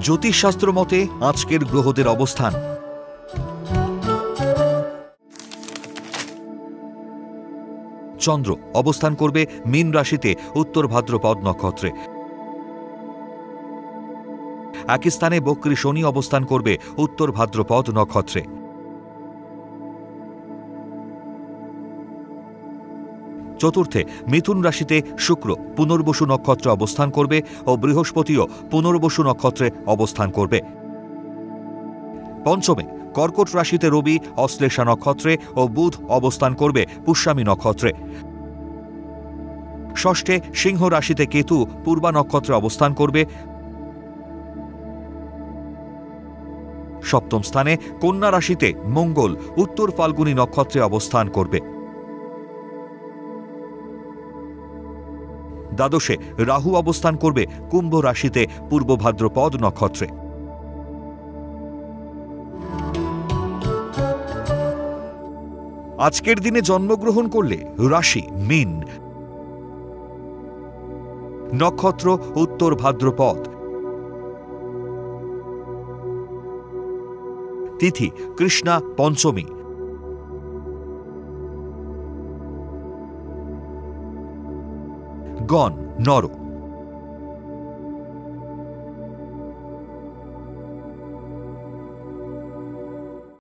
জ্যোতিষশাস্ত্র মতে আজকের গ্রহদের অবস্থান। চন্দ্র অবস্থান করবে মীন রাশিতে উত্তর ভাদ্রপদ নক্ষত্রে। একই স্থানে বক্রী শনি অবস্থান করবে উত্তর ভাদ্রপদ নক্ষত্রে। চতুর্থে মিথুন রাশিতে শুক্র পুনর্বসু নক্ষত্রে অবস্থান করবে ও বৃহস্পতিও পুনর্বসু নক্ষত্রে অবস্থান করবে। পঞ্চমে কর্কট রাশিতে রবি অশ্লেষা নক্ষত্রে ও বুধ অবস্থান করবে পুষ্যামী নক্ষত্রে। ষষ্ঠে সিংহ রাশিতে কেতু পূর্বা নক্ষত্রে অবস্থান করবে। সপ্তম স্থানে কন্যা রাশিতে মঙ্গল উত্তর ফাল্গুনী নক্ষত্রে অবস্থান করবে। দ্বাদশে রাহু অবস্থান করবে কুম্ভ রাশিতে পূর্ব ভাদ্রপদ নক্ষত্রে। আজকের দিনে জন্মগ্রহণ করলে রাশি মীন, নক্ষত্র উত্তর ভাদ্রপদ, তিথি কৃষ্ণা পঞ্চমী, গণ নর।